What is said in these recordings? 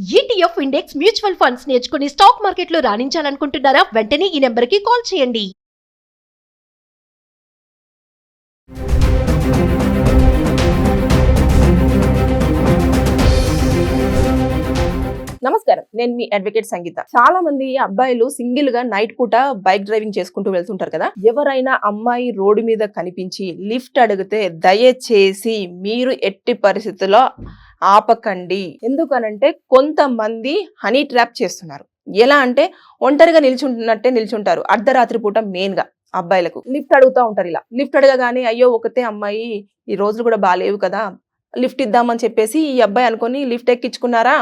ETF index mutual funds నేర్చుకుని stock మార్కెట్లో రాణించాలనుకుంటున్నారా? వెంటనే ఈ నెంబర్కి కాల్ చేయండి. నమస్కారం, నేను మీ అడ్వకేట్ సంగీత. చాలా మంది అబ్బాయిలు సింగిల్ గా నైట్ పూట బైక్ డ్రైవింగ్ చేసుకుంటూ వెళ్తుంటారు కదా. ఎవరైనా అమ్మాయి రోడ్డు మీద కనిపించి లిఫ్ట్ అడిగితే దయచేసి మీరు ఎట్టి పరిస్థితుల్లో ఆపకండి. ఎందుకనంటే కొంతమంది హనీ ట్రాప్ చేస్తున్నారు. ఎలా అంటే ఒంటరిగా నిల్చుంటారు అర్ధరాత్రి పూట. మెయిన్ గా అబ్బాయిలకు లిఫ్ట్ అడుగుతూ ఉంటారు. ఇలా లిఫ్ట్ అడగగానే అయ్యో ఒకతే అమ్మాయి, ఈ రోజులు కూడా బాగాలేవు కదా, లిఫ్ట్ ఇద్దామని చెప్పేసి ఈ అబ్బాయి అనుకొని లిఫ్ట్ ఎక్కించుకున్నారా.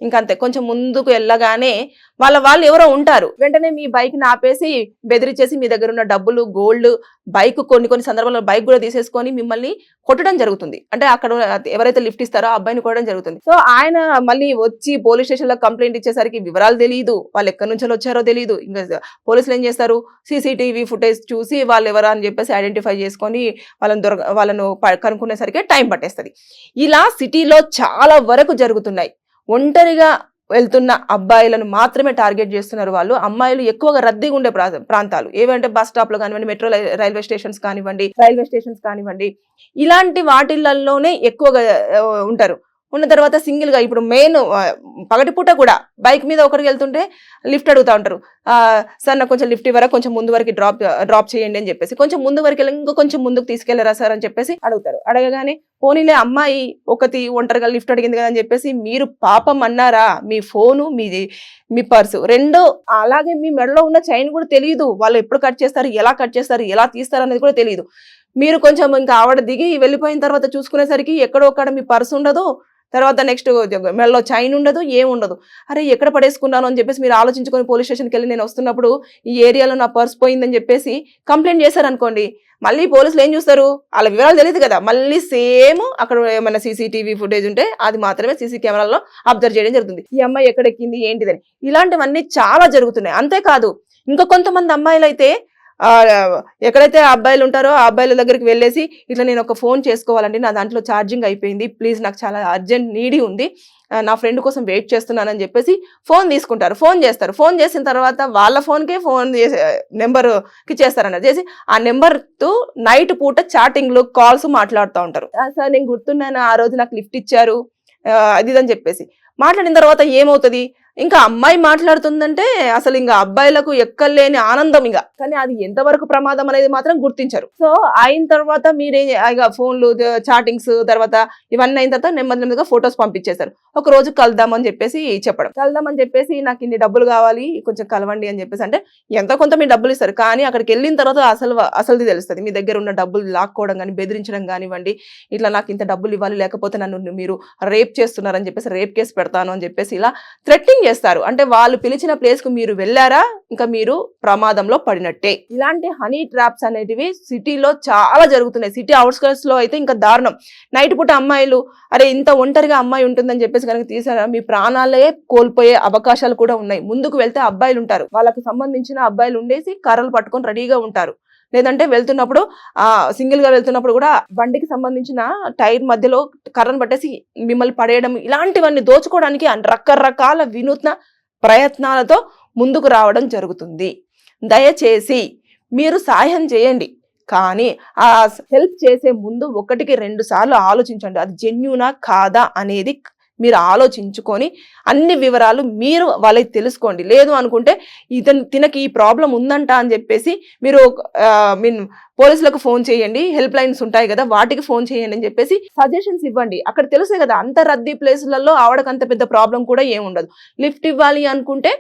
ఇంకంతే, కొంచెం ముందుకు వెళ్ళగానే వాళ్ళు ఎవరో ఉంటారు, వెంటనే మీ బైక్ ని ఆపేసి బెదిరించేసి మీ దగ్గర ఉన్న డబ్బులు, గోల్డ్, బైక్ కొన్ని సందర్భాల్లో బైక్ కూడా తీసేసుకొని మిమ్మల్ని కొట్టడం జరుగుతుంది. అంటే అక్కడ ఎవరైతే లిఫ్ట్ ఇస్తారో ఆ అబ్బాయిని కొట్టడం జరుగుతుంది. సో ఆయన మళ్ళీ వచ్చి పోలీస్ స్టేషన్ లో కంప్లైంట్ ఇచ్చేసరికి వివరాలు తెలియదు, వాళ్ళు ఎక్కడి నుంచి వచ్చారో తెలియదు. ఇంకా పోలీసులు ఏం చేస్తారు, సీసీటీవీ ఫుటేజ్ చూసి వాళ్ళు ఎవరా అని చెప్పేసి ఐడెంటిఫై చేసుకొని వాళ్ళను కనుక్కునేసరికి టైం పట్టేస్తుంది. ఇలా సిటీలో చాలా వరకు జరుగుతున్నాయి. ఒంటరిగా వెళ్తున్న అబ్బాయిలను మాత్రమే టార్గెట్ చేస్తున్నారు వాళ్ళు. అమ్మాయిలు ఎక్కువగా రద్దీగా ఉండే ప్రాంతాలు ఏవంటే బస్ స్టాప్ లో కానివ్వండి, మెట్రో రైల్వే స్టేషన్స్ కానివ్వండి, ఇలాంటి వాటిలలోనే ఎక్కువగా ఉంటారు. ఉన్న తర్వాత సింగిల్ గా ఇప్పుడు మెయిన్ పగటిపూట కూడా బైక్ మీద ఒకరికి వెళ్తుంటే లిఫ్ట్ అడుగుతూ ఉంటారు. సార్ నాకు కొంచెం లిఫ్ట్ ఇవ్వరా, కొంచెం ముందు వరకు డ్రాప్ చేయండి అని చెప్పేసి, కొంచెం ముందు వరకు వెళ్ళి ఇంకో కొంచెం ముందుకు తీసుకెళ్లరా సార్ అని చెప్పేసి అడుగుతారు. అడగగానే పోనీలే అమ్మాయి ఒకటి ఒంటరిగా లిఫ్ట్ అడిగింది కదా అని చెప్పేసి మీరు పాపం అన్నారా. మీ ఫోను, మీ పర్సు రెండు, అలాగే మీ మెడలో ఉన్న చైన్ కూడా తెలియదు. వాళ్ళు ఎప్పుడు కట్ చేస్తారు, ఎలా తీస్తారు అనేది కూడా తెలియదు. మీరు కొంచెం ఇంకా ఆవిడ దిగి వెళ్ళిపోయిన తర్వాత చూసుకునేసరికి ఎక్కడో ఒక్కడ మీ పర్సు ఉండదు, తర్వాత నెక్స్ట్ మెడలో చైన్ ఉండదు, ఏముండదు. అరే ఎక్కడ పడేసుకున్నాను అని చెప్పేసి మీరు ఆలోచించుకొని పోలీస్ స్టేషన్కి వెళ్ళి నేను వస్తున్నప్పుడు ఈ ఏరియాలో నా పర్స్ పోయిందని చెప్పేసి కంప్లైంట్ చేశారనుకోండి, మళ్ళీ పోలీసులు ఏం చూస్తారు, వాళ్ళ వివరాలు తెలియదు కదా, మళ్ళీ సేమ్ అక్కడ ఏమైనా సీసీటీవీ ఫుటేజ్ ఉంటే అది మాత్రమే సీసీ కెమెరాలో అబ్జర్వ్ చేయడం జరుగుతుంది. ఈ అమ్మాయి ఎక్కడెక్కింది ఏంటిదని. ఇలాంటివన్నీ చాలా జరుగుతున్నాయి. అంతేకాదు ఇంకా కొంతమంది అమ్మాయిలు అయితే ఎక్కడైతే అబ్బాయిలు ఉంటారో ఆ అబ్బాయిల దగ్గరికి వెళ్ళేసి ఇట్లా నేను ఒక ఫోన్ చేసుకోవాలండి, నా దాంట్లో ఛార్జింగ్ అయిపోయింది, ప్లీజ్ నాకు చాలా అర్జెంట్ నీడీ ఉంది, నా ఫ్రెండ్ కోసం వెయిట్ చేస్తున్నానని చెప్పేసి ఫోన్ తీసుకుంటారు. ఫోన్ చేస్తారు. ఫోన్ చేసిన తర్వాత వాళ్ళ ఫోన్కే ఫోన్ చేసే నెంబర్కి చేస్తారన్నది చేసి ఆ నెంబర్తో నైట్ పూట చాటింగ్లు, కాల్స్ మాట్లాడుతూ ఉంటారు. సార్ నేను గుర్తున్నాను, ఆ రోజు నాకు లిఫ్ట్ ఇచ్చారు అది అని చెప్పేసి మాట్లాడిన తర్వాత ఏమవుతుంది, ఇంకా అమ్మాయి మాట్లాడుతుందంటే అసలు ఇంకా అబ్బాయిలకు ఎక్కలేని ఆనందం. ఇంకా కానీ అది ఎంతవరకు ప్రమాదం అనేది మాత్రం గుర్తించరు. సో అయిన తర్వాత మీరే ఫోన్లు, చాటింగ్స్ తర్వాత ఇవన్నీ అయిన తర్వాత నెమ్మదిగా ఫొటోస్ పంపించేశారు. ఒక రోజు కలుద్దామని చెప్పేసి నాకు ఇన్ని డబ్బులు కావాలి, కొంచెం కలవండి అని చెప్పేసి అంటే ఎంతో కొంత మీరు డబ్బులు ఇస్తారు. కానీ అక్కడికి వెళ్ళిన తర్వాత అసలుది తెలుస్తుంది. మీ దగ్గర ఉన్న డబ్బులు లాక్కోవడం కానీ, బెదిరించడం కానివ్వండి, ఇట్లా నాకు ఇంత డబ్బులు ఇవ్వాలి లేకపోతే నన్ను మీరు రేప్ చేస్తున్నారని చెప్పేసి రేప్ కేసు పెడతాను అని చెప్పేసి ఇలా థ్రెట్టింగ్ చేస్తారు. అంటే వాళ్ళు పిలిచిన ప్లేస్ కు మీరు వెళ్ళారా, ఇంకా మీరు ప్రమాదంలో పడినట్టే. ఇలాంటి హనీ ట్రాప్స్ అనేటివి సిటీలో చాలా జరుగుతున్నాయి. సిటీ అవుట్స్కర్ట్స్ లో అయితే ఇంకా దారుణం. నైట్ పూట అమ్మాయిలు అరే ఇంత ఒంటరిగా అమ్మాయి ఉంటుందని చెప్పేసి కనుక తీసారా, మీ ప్రాణాలే కోల్పోయే అవకాశాలు కూడా ఉన్నాయి. ముందుకు వెళ్తే అబ్బాయిలు ఉంటారు, వాళ్ళకి సంబంధించిన అబ్బాయిలు ఉండేసి కర్రలు పట్టుకొని రెడీగా ఉంటారు. లేదంటే వెళ్తున్నప్పుడు సింగిల్ గా వెళ్తున్నప్పుడు కూడా బండికి సంబంధించిన టైర్ మధ్యలో కర్రను పట్టేసి మిమ్మల్ని పడేయడం, ఇలాంటివన్నీ దోచుకోవడానికి రకరకాల వినూత్న ప్రయత్నాలతో ముందుకు రావడం జరుగుతుంది. దయచేసి మీరు సాయం చేయండి, కానీ ఆ హెల్ప్ చేసే ముందు 1-2 సార్లు ఆలోచించండి. అది జెన్యూనా కాదా అనేది మీరు ఆలోచించుకొని అన్ని వివరాలు మీరు వాళ్ళకి తెలుసుకోండి. లేదు అనుకుంటే తినకి ఈ ప్రాబ్లం ఉందంట అని చెప్పేసి మీరు పోలీసులకు ఫోన్ చేయండి, హెల్ప్ లైన్స్ ఉంటాయి కదా వాటికి ఫోన్ చేయండి అని చెప్పేసి సజెషన్స్ ఇవ్వండి. అక్కడ తెలుసే కదా, అంత రద్దీ ప్లేసులలో ఆవిడకి అంత పెద్ద ప్రాబ్లం కూడా ఏముండదు. లిఫ్ట్ ఇవ్వాలి అనుకుంటే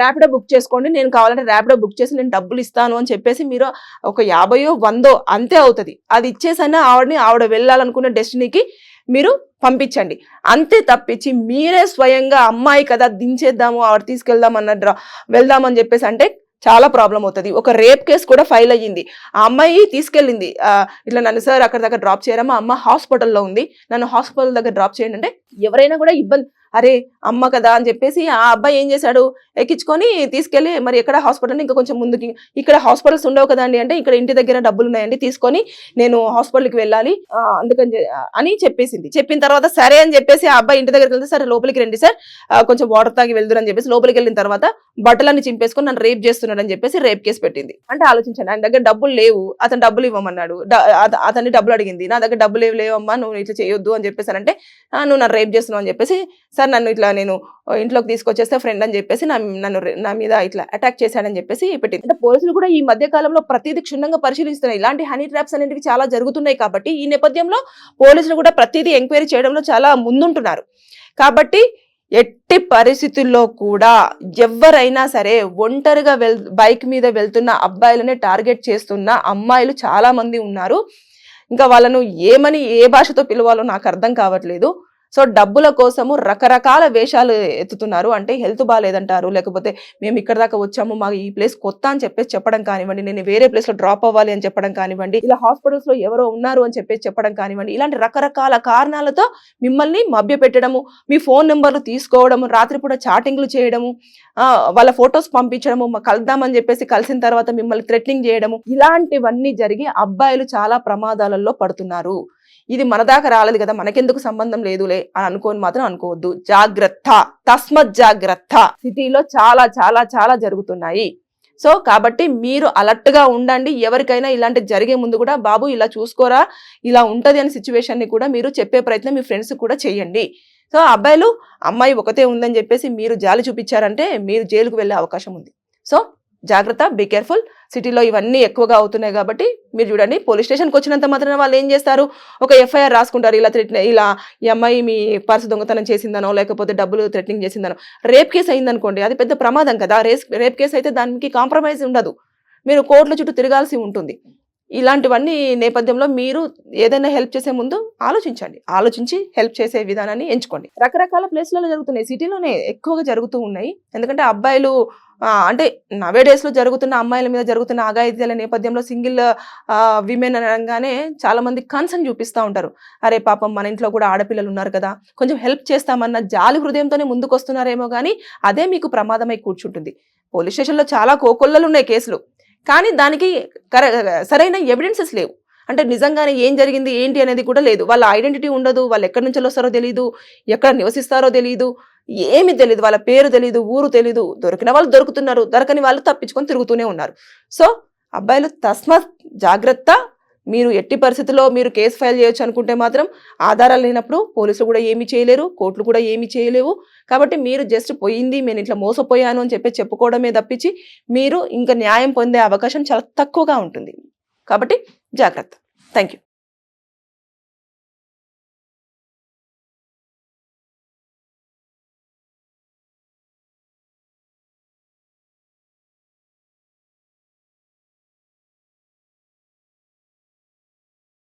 ర్యాపిడో బుక్ చేసుకోండి, నేను కావాలంటే ర్యాపిడో బుక్ చేసి నేను డబ్బులు ఇస్తాను అని చెప్పేసి మీరు ఒక 50-100 అంతే అవుతుంది, అది ఇచ్చేసైనా ఆవిడ వెళ్ళాలనుకున్న డెస్టినీకి మీరు పంపించండి. అంతే తప్పించి మీరే స్వయంగా అమ్మాయి కదా దించేద్దాము, ఆవిడ వెళ్దామని చెప్పేసి అంటే చాలా ప్రాబ్లం అవుతుంది. ఒక రేప్ కేసు కూడా ఫైల్ అయ్యింది. ఆ అమ్మాయి తీసుకెళ్ళింది, ఇట్లా నన్ను సార్ అక్కడ దగ్గర డ్రాప్ చేయరమ్మా, అమ్మ హాస్పిటల్లో ఉంది, నన్ను హాస్పిటల్ దగ్గర డ్రాప్ చేయండి అంటే ఎవరైనా కూడా ఇబ్బంది అరే అమ్మ కదా అని చెప్పేసి ఆ అబ్బాయి ఏం చేశాడు, ఎక్కించుకొని తీసుకెళ్లి మరి ఎక్కడ హాస్పిటల్ ఇంకా కొంచెం ముందుకి, ఇక్కడ హాస్పిటల్స్ ఉండవు కదండి అంటే ఇక్కడ ఇంటి దగ్గర డబ్బులు ఉన్నాయండి తీసుకొని నేను హాస్పిటల్కి వెళ్ళాలి అని చెప్పేసింది. చెప్పిన తర్వాత సరే అని చెప్పేసి ఆ అబ్బాయి ఇంటి దగ్గరికి వెళ్తే సరే లోపలికి రండి సార్ కొంచెం వాటర్ తాగి వెళ్దురు అని చెప్పేసి లోపలికి వెళ్ళిన తర్వాత బట్టలన్నీ చింపేసుకొని నన్ను రేప్ చేస్తున్నాడు అని చెప్పేసి రేప్ కేసు పెట్టింది. అంటే ఆలోచించండి, ఆయన దగ్గర డబ్బులు లేవు, అతను డబ్బులు ఇవ్వమన్నాడు, అతన్ని డబ్బులు అడిగింది, నా దగ్గర డబ్బులు లేవమ్మా నువ్వు ఇట్లా చేయొద్దు అని చెప్పేసానంటే నువ్వు నన్ను రేప్ చేస్తున్నావు అని చెప్పేసి సార్ నన్ను ఇట్లా నేను ఇంట్లోకి తీసుకొచ్చేస్తే ఫ్రెండ్ అని చెప్పేసి నా మీద ఇట్లా అటాక్ చేశాడని చెప్పేసి పెట్టింది. అంటే పోలీసులు కూడా ఈ మధ్య కాలంలో ప్రతిదీ క్షుణ్ణంగా పరిశీలిస్తున్నాయి. ఇలాంటి హనీ ట్రాప్స్ అనేవి చాలా జరుగుతున్నాయి కాబట్టి ఈ నేపథ్యంలో పోలీసులు కూడా ప్రతిదీ ఎంక్వైరీ చేయడంలో చాలా ముందుంటున్నారు. కాబట్టి ఎట్టి పరిస్థితుల్లో కూడా ఎవరైనా సరే ఒంటరిగా బైక్ మీద వెళ్తున్న అబ్బాయిలనే టార్గెట్ చేస్తున్న అమ్మాయిలు చాలా మంది ఉన్నారు. ఇంకా వాళ్ళను ఏమని ఏ భాషతో పిలవాలో నాకు అర్థం కావట్లేదు. సో డబ్బుల కోసము రకరకాల వేషాలు ఎత్తుతున్నారు. అంటే హెల్త్ బాగాలేదంటారు, లేకపోతే మేము ఇక్కడ దాకా వచ్చాము మాకు ఈ ప్లేస్ కొత్త అని చెప్పేసి చెప్పడం కానివ్వండి, నేను వేరే ప్లేస్ లో డ్రాప్ అవ్వాలి అని చెప్పడం కానివ్వండి, ఇలా హాస్పిటల్స్ లో ఎవరో ఉన్నారు అని చెప్పేసి చెప్పడం కానివ్వండి, ఇలాంటి రకరకాల కారణాలతో మిమ్మల్ని మభ్య పెట్టడము, మీ ఫోన్ నెంబర్లు తీసుకోవడము, రాత్రిపూట చాటింగ్లు చేయడము, వాళ్ళ ఫొటోస్ పంపించడము, కలుద్దామని చెప్పేసి కలిసిన తర్వాత మిమ్మల్ని థ్రెటనింగ్ చేయడము, ఇలాంటివన్నీ జరిగి అబ్బాయిలు చాలా ప్రమాదాలలో పడుతున్నారు. ఇది మన దాకా రాలేదు కదా మనకెందుకు సంబంధం లేదులే అని అనుకోని మాత్రం అనుకోవద్దు. జాగ్రత్త, తస్మత్ జాగ్రత్త. సిటీలో చాలా చాలా చాలా జరుగుతున్నాయి. సో కాబట్టి మీరు అలర్ట్ గా ఉండండి. ఎవరికైనా ఇలాంటి జరిగే ముందు కూడా బాబు ఇలా చూసుకోరా, ఇలా ఉంటది అనే సిచ్యువేషన్ ని కూడా మీరు చెప్పే ప్రయత్నం మీ ఫ్రెండ్స్ కూడా చేయండి. సో అబ్బాయిలు అమ్మాయి ఒకతే ఉందని చెప్పేసి మీరు జాలి చూపించారంటే మీరు జైలుకు వెళ్ళే అవకాశం ఉంది. సో జాగ్రత్త, బీ కేర్ఫుల్. సిటీలో ఇవన్నీ ఎక్కువగా అవుతున్నాయి కాబట్టి మీరు చూడండి, పోలీస్ స్టేషన్కి వచ్చినంత మాత్రాన వాళ్ళు ఏం చేస్తారు, ఒక ఎఫ్ఐఆర్ రాసుకుంటారు. ఇలా ఈ అమ్మాయి మీ పర్సు దొంగతనం చేసిందనో లేకపోతే డబ్బులు థ్రెటనింగ్ చేసిందనో. రేప్ కేసు అయిందనుకోండి, అది పెద్ద ప్రమాదం కదా. రేప్ కేసు అయితే దానికి కాంప్రమైజ్ ఉండదు, మీరు కోర్టుల చుట్టూ తిరగాల్సి ఉంటుంది. ఇలాంటివన్నీ నేపథ్యంలో మీరు ఏదైనా హెల్ప్ చేసే ముందు ఆలోచించి హెల్ప్ చేసే విధానాన్ని ఎంచుకోండి. రకరకాల ప్లేస్లలో జరుగుతున్నాయి, సిటీలోనే ఎక్కువగా జరుగుతూ ఉన్నాయి. ఎందుకంటే అబ్బాయిలు అంటే నవే డేస్ లో జరుగుతున్న అమ్మాయిల మీద జరుగుతున్న అఘాయిత్యాల నేపథ్యంలో సింగిల్ విమెన్ అనగానే చాలా మంది కన్సర్న్ చూపిస్తూ ఉంటారు. అరే పాపం మన ఇంట్లో కూడా ఆడపిల్లలు ఉన్నారు కదా, కొంచెం హెల్ప్ చేస్తామన్న జాలి హృదయంతోనే ముందుకు వస్తున్నారేమో కానీ అదే మీకు ప్రమాదమై కూర్చుంటుంది. పోలీస్ స్టేషన్లో చాలా కోకొల్లలు ఉన్నాయి కేసులు, కానీ దానికి సరైన ఎవిడెన్సెస్ లేవు. అంటే నిజంగానే ఏం జరిగింది ఏంటి అనేది కూడా లేదు. వాళ్ళ ఐడెంటిటీ ఉండదు, వాళ్ళు ఎక్కడి నుంచి వస్తారో తెలియదు, ఎక్కడ నివసిస్తారో తెలియదు, ఏమి తెలియదు, వాళ్ళ పేరు తెలియదు, ఊరు తెలీదు. దొరికిన వాళ్ళు దొరుకుతున్నారు, దొరకని వాళ్ళు తప్పించుకొని తిరుగుతూనే ఉన్నారు. సో అబ్బాయిలు తస్మాత్ జాగ్రత్త. మీరు ఎట్టి పరిస్థితుల్లో మీరు కేసు ఫైల్ చేయొచ్చు అనుకుంటే మాత్రం ఆధారాలు లేనప్పుడు పోలీసులు కూడా ఏమీ చేయలేరు, కోర్టులు కూడా ఏమీ చేయలేవు. కాబట్టి మీరు జస్ట్ పోయింది నేను ఇట్లా మోసపోయాను అని చెప్పి చెప్పుకోవడమే తప్పించి మీరు ఇంకా న్యాయం పొందే అవకాశం చాలా తక్కువగా ఉంటుంది. కాబట్టి జాగ్రత్త. Thank you.